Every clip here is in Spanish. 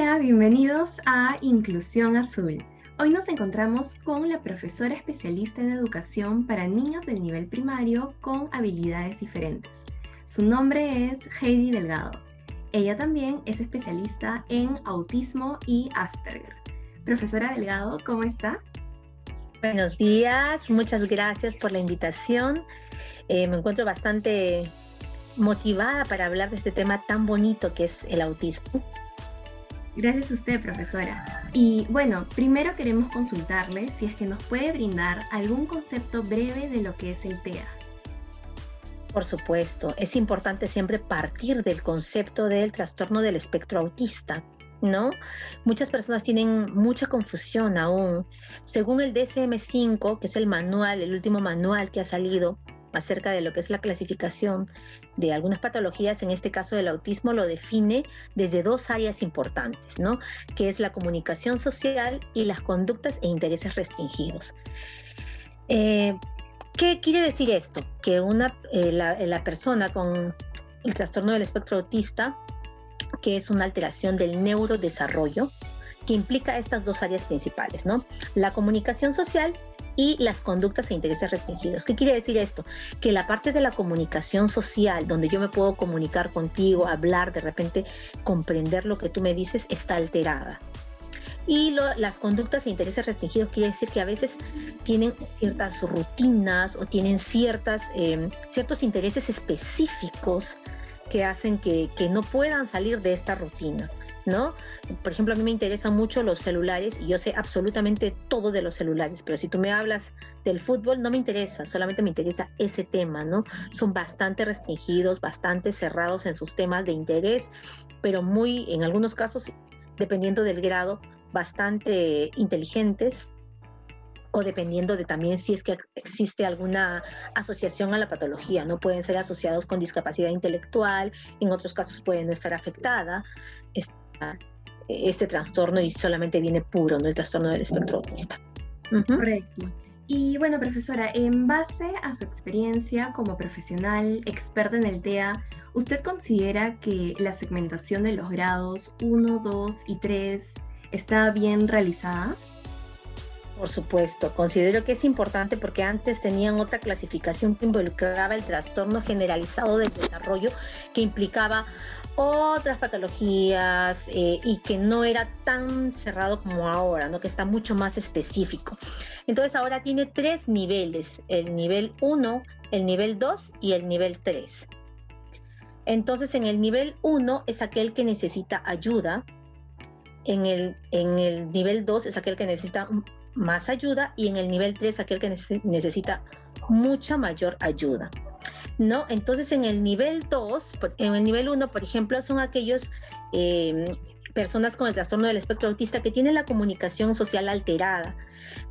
Hola, bienvenidos a Inclusión Azul. Hoy nos encontramos con la profesora especialista en educación para niños del nivel primario con habilidades diferentes. Su nombre es Heidi Delgado. Ella también es especialista en autismo y Asperger. Profesora Delgado, ¿cómo está? Buenos días, muchas gracias por la invitación. Me encuentro bastante motivada para hablar de este tema tan bonito que es el autismo. Gracias a usted, profesora. Y bueno, primero queremos consultarle si es que nos puede brindar algún concepto breve de lo que es el TEA. Por supuesto, es importante siempre partir del concepto del trastorno del espectro autista, ¿no? Muchas personas tienen mucha confusión aún. Según el DSM-5, que es el manual, el último manual que ha salido acerca de lo que es la clasificación de algunas patologías, en este caso del autismo, lo define desde dos áreas importantes, ¿no? Que es la comunicación social y las conductas e intereses restringidos. ¿Qué quiere decir esto? Que la persona con el trastorno del espectro autista, que es una alteración del neurodesarrollo, que implica estas dos áreas principales, ¿no? La comunicación social y las conductas e intereses restringidos. ¿Qué quiere decir esto? Que la parte de la comunicación social, donde yo me puedo comunicar contigo, hablar, de repente comprender lo que tú me dices, está alterada. Y las conductas e intereses restringidos quiere decir que a veces tienen ciertas rutinas o tienen ciertos intereses específicos que hacen que no puedan salir de esta rutina, ¿no? Por ejemplo, a mí me interesan mucho los celulares y yo sé absolutamente todo de los celulares, pero si tú me hablas del fútbol no me interesa, solamente me interesa ese tema, ¿no? Son bastante restringidos, bastante cerrados en sus temas de interés, pero en algunos casos, dependiendo del grado, bastante inteligentes, o dependiendo de también si es que existe alguna asociación a la patología, ¿no? Pueden ser asociados con discapacidad intelectual, en otros casos puede no estar afectada este trastorno y solamente viene puro, ¿no? El trastorno del espectro autista. Correcto. Y bueno, profesora, en base a su experiencia como profesional experta en el TEA, ¿usted considera que la segmentación de los grados 1, 2 y 3 está bien realizada? Por supuesto, considero que es importante porque antes tenían otra clasificación que involucraba el trastorno generalizado del desarrollo, que implicaba otras patologías y que no era tan cerrado como ahora, ¿no? Que está mucho más específico. Entonces ahora tiene 3 niveles, el nivel 1, el nivel 2 y el nivel 3. Entonces en el nivel 1 es aquel que necesita ayuda, en el nivel 2 es aquel que necesita más ayuda y en el nivel 3 aquel que necesita mucha mayor ayuda, ¿no? Entonces en el nivel 2, en el nivel 1, por ejemplo, son aquellos personas con el trastorno del espectro autista que tienen la comunicación social alterada,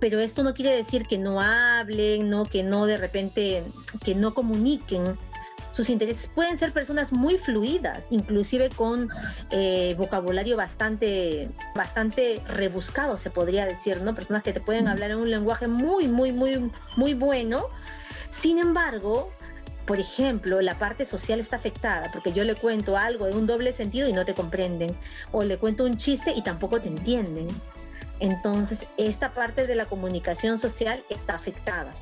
pero esto no quiere decir que no hablen, ¿no? Que no de repente, que no comuniquen sus intereses. Pueden ser personas muy fluidas, inclusive con vocabulario bastante rebuscado, se podría decir, ¿no? Personas que te pueden hablar en un lenguaje muy bueno. Sin embargo, por ejemplo, la parte social está afectada, porque yo le cuento algo de un doble sentido y no te comprenden, o le cuento un chiste y tampoco te entienden. Entonces, esta parte de la comunicación social está afectada.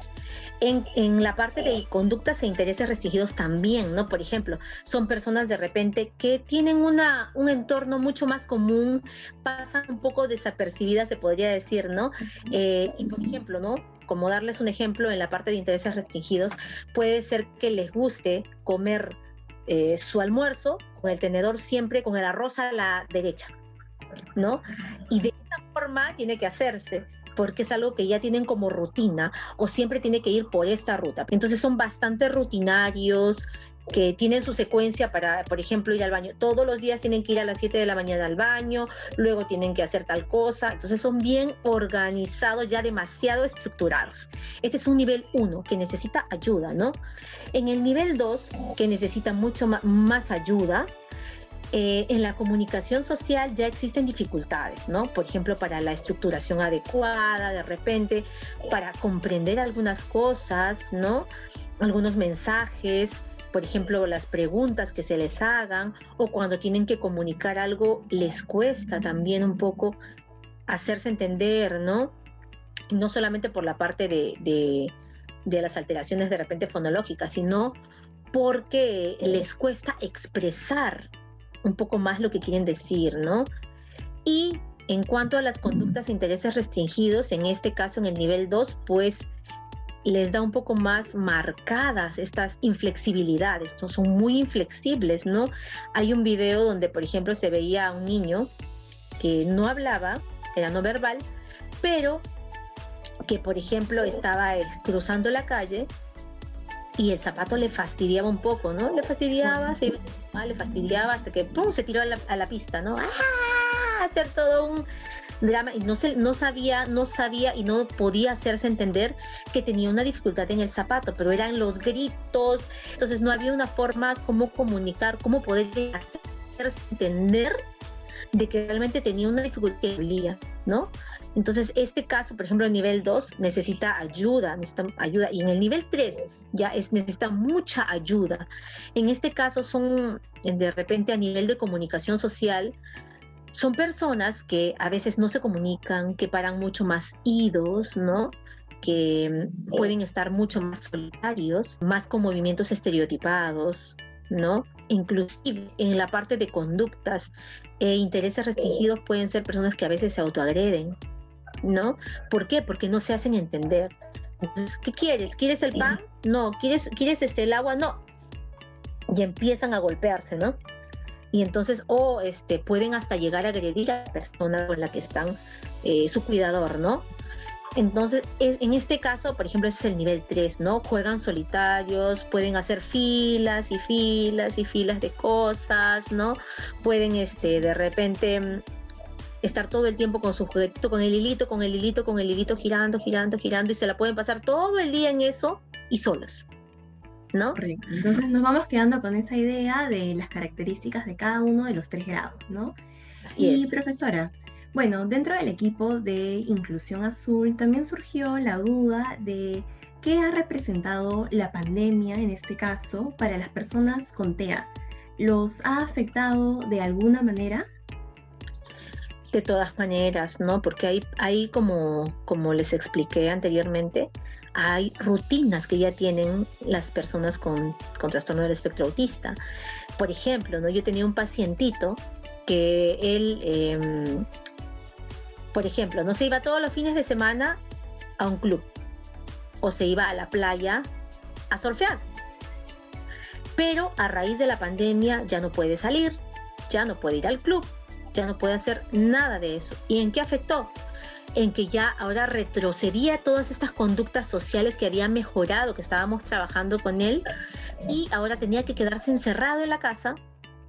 En la parte de conductas e intereses restringidos también, ¿no? Por ejemplo, son personas de repente que tienen un entorno mucho más común, pasan un poco desapercibidas, se podría decir, ¿no? Y por ejemplo, ¿no? Como darles un ejemplo en la parte de intereses restringidos, puede ser que les guste comer su almuerzo con el tenedor siempre con el arroz a la derecha, ¿no? Y de esa forma tiene que hacerse, porque es algo que ya tienen como rutina o siempre tiene que ir por esta ruta. Entonces son bastante rutinarios, que tienen su secuencia para, por ejemplo, ir al baño. Todos los días tienen que ir a las 7 de la mañana al baño, luego tienen que hacer tal cosa. Entonces son bien organizados, ya demasiado estructurados. Este es un nivel 1 que necesita ayuda, ¿no? En el nivel 2, que necesita mucho más ayuda, en la comunicación social ya existen dificultades, ¿no? Por ejemplo, para la estructuración adecuada, de repente, para comprender algunas cosas, ¿no? algunos mensajes, por ejemplo, las preguntas que se les hagan, o cuando tienen que comunicar algo, les cuesta también un poco hacerse entender, ¿no? No solamente por la parte de las alteraciones de repente fonológicas, sino porque les cuesta expresar un poco más lo que quieren decir, ¿no? Y en cuanto a las conductas e intereses restringidos, en este caso en el nivel 2, pues les da un poco más marcadas estas inflexibilidades, ¿no? Son muy inflexibles, ¿no? Hay un video donde, por ejemplo, se veía a un niño que no hablaba, era no verbal, pero que, por ejemplo, estaba cruzando la calle y el zapato le fastidiaba un poco, ¿no? Le fastidiaba, le fastidiaba hasta que ¡pum! Se tiró a la pista, ¿no? ¡Ah! Hacer todo un drama y no sabía y no podía hacerse entender que tenía una dificultad en el zapato, pero eran los gritos, entonces no había una forma cómo comunicar, cómo poder hacerse entender de que realmente tenía una dificultad que dolía, ¿no? Entonces, este caso, por ejemplo, el nivel 2 necesita ayuda, y en el nivel 3 ya necesita mucha ayuda. En este caso son, de repente, a nivel de comunicación social, son personas que a veces no se comunican, que paran mucho más idos, ¿no? Que pueden estar mucho más solitarios, más con movimientos estereotipados, ¿no? Inclusive en la parte de conductas e intereses restringidos pueden ser personas que a veces se autoagreden, ¿no? ¿Por qué? Porque no se hacen entender. Entonces, ¿qué quieres? ¿Quieres el pan? No. ¿Quieres el agua? No. Y empiezan a golpearse, ¿no? Y entonces, pueden hasta llegar a agredir a la persona con la que están, su cuidador, ¿no? Entonces, en este caso, por ejemplo, ese es el nivel 3, ¿no? Juegan solitarios, pueden hacer filas y filas y filas de cosas, ¿no? Pueden, de repente, estar todo el tiempo con su juguetito, con el hilito, girando, y se la pueden pasar todo el día en eso y solos, ¿no? Correcto. Entonces nos vamos quedando con esa idea de las características de cada uno de los 3 grados, ¿no? Así es. Profesora, bueno, dentro del equipo de Inclusión Azul también surgió la duda de qué ha representado la pandemia, en este caso, para las personas con TEA. ¿Los ha afectado de alguna manera? De todas maneras, ¿no? Porque hay como les expliqué anteriormente, hay rutinas que ya tienen las personas con trastorno del espectro autista. Por ejemplo, ¿no? Yo tenía un pacientito que él, por ejemplo, no se iba todos los fines de semana a un club o se iba a la playa a surfear. Pero a raíz de la pandemia ya no puede salir, ya no puede ir al club, ya no puede hacer nada de eso. ¿Y en qué afectó? En que ya ahora retrocedía todas estas conductas sociales que había mejorado, que estábamos trabajando con él, y ahora tenía que quedarse encerrado en la casa.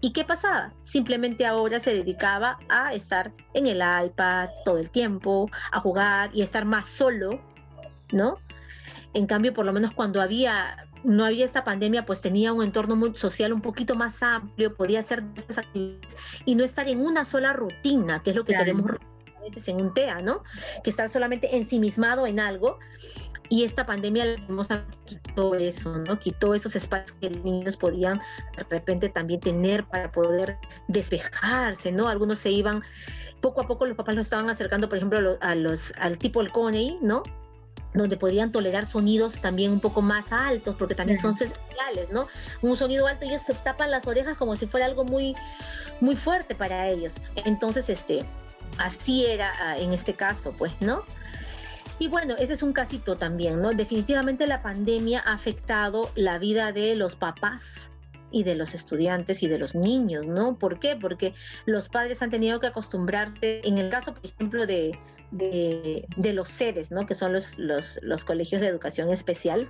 ¿Y qué pasaba? Simplemente ahora se dedicaba a estar en el iPad todo el tiempo, a jugar y estar más solo, ¿no? En cambio, por lo menos cuando no había esta pandemia, pues tenía un entorno muy social un poquito más amplio, podía hacer esas actividades y no estar en una sola rutina, que es lo que queremos a veces en un TEA, ¿no? Que estar solamente ensimismado en algo. Y esta pandemia quitó eso, ¿no? Quitó esos espacios que los niños podían de repente también tener para poder despejarse, ¿no? Algunos se iban, poco a poco los papás los estaban acercando, por ejemplo, al tipo el CONEI, ¿no? Donde podían tolerar sonidos también un poco más altos, porque también son sensoriales, ¿no? Un sonido alto, ellos se tapan las orejas como si fuera algo muy, muy fuerte para ellos. Entonces, así era en este caso, pues, ¿no? Y bueno, ese es un casito también, ¿no? Definitivamente la pandemia ha afectado la vida de los papás y de los estudiantes y de los niños, ¿no? ¿Por qué? Porque los padres han tenido que acostumbrarse, en el caso, por ejemplo, de los CEBES, ¿no? Que son los colegios de educación especial.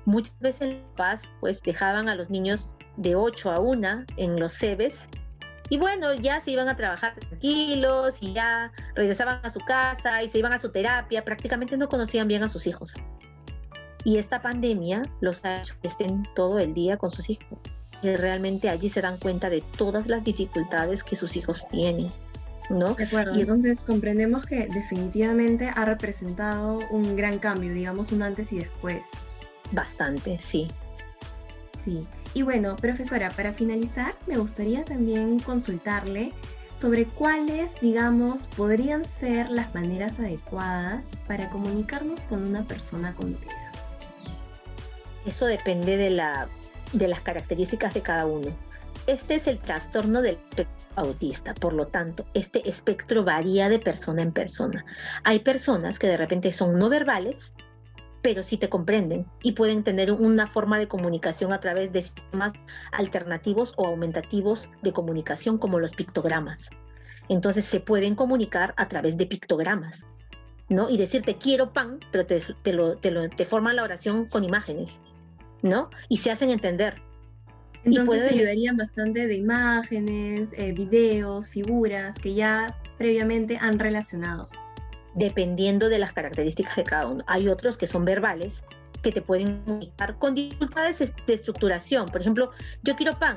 Muchas veces los papás pues dejaban a los niños de 8 a 1 en los CEBES y bueno, ya se iban a trabajar tranquilos y ya regresaban a su casa y se iban a su terapia, prácticamente no conocían bien a sus hijos. Y esta pandemia los ha hecho que estén todo el día con sus hijos y realmente allí se dan cuenta de todas las dificultades que sus hijos tienen, ¿no? De acuerdo, entonces comprendemos que definitivamente ha representado un gran cambio, digamos un antes y después. bastante, sí. Sí. Y bueno, profesora, para finalizar, me gustaría también consultarle sobre cuáles, digamos, podrían ser las maneras adecuadas para comunicarnos con una persona con TEA. Eso depende de las características de cada uno. Este es el trastorno del espectro autista, por lo tanto, este espectro varía de persona en persona. Hay personas que de repente son no verbales, pero sí te comprenden y pueden tener una forma de comunicación a través de sistemas alternativos o aumentativos de comunicación como los pictogramas. Entonces se pueden comunicar a través de pictogramas, ¿no? Y decirte quiero pan, pero te forman la oración con imágenes, ¿no? Y se hacen entender. Entonces ayudarían bastante de imágenes, videos, figuras que ya previamente han relacionado. Dependiendo de las características de cada uno. Hay otros que son verbales, que te pueden comunicar con dificultades de estructuración. Por ejemplo, yo quiero pan,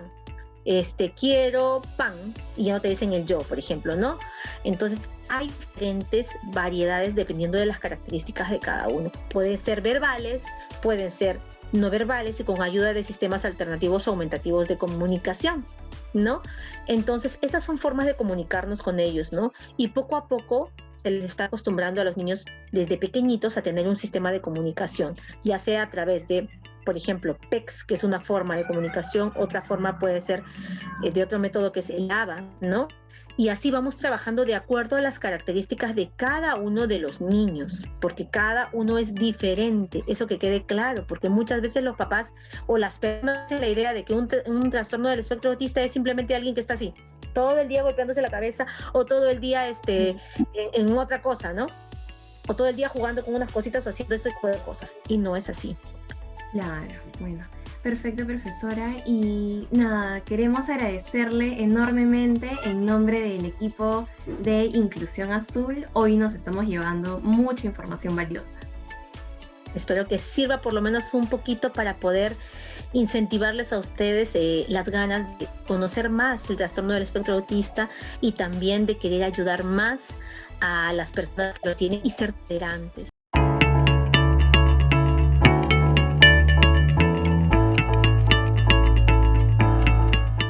quiero pan, y ya no te dicen el yo, por ejemplo, ¿no? Entonces, hay diferentes variedades dependiendo de las características de cada uno. Pueden ser verbales, pueden ser no verbales y con ayuda de sistemas alternativos o aumentativos de comunicación, ¿no? Entonces, estas son formas de comunicarnos con ellos, ¿no? Y poco a poco se les está acostumbrando a los niños desde pequeñitos a tener un sistema de comunicación, ya sea a través de, por ejemplo, PECS, que es una forma de comunicación, otra forma puede ser de otro método que es el ABA, ¿no? Y así vamos trabajando de acuerdo a las características de cada uno de los niños, porque cada uno es diferente, eso que quede claro, porque muchas veces los papás o las personas tienen la idea de que un trastorno del espectro autista es simplemente alguien que está así, todo el día golpeándose la cabeza o todo el día en otra cosa, ¿no? O todo el día jugando con unas cositas o haciendo este tipo de cosas, y no es así. Claro, bueno. Perfecto, profesora. Y nada, queremos agradecerle enormemente en nombre del equipo de Inclusión Azul. Hoy nos estamos llevando mucha información valiosa. Espero que sirva por lo menos un poquito para poder incentivarles a ustedes las ganas de conocer más el trastorno del espectro autista y también de querer ayudar más a las personas que lo tienen y ser tolerantes.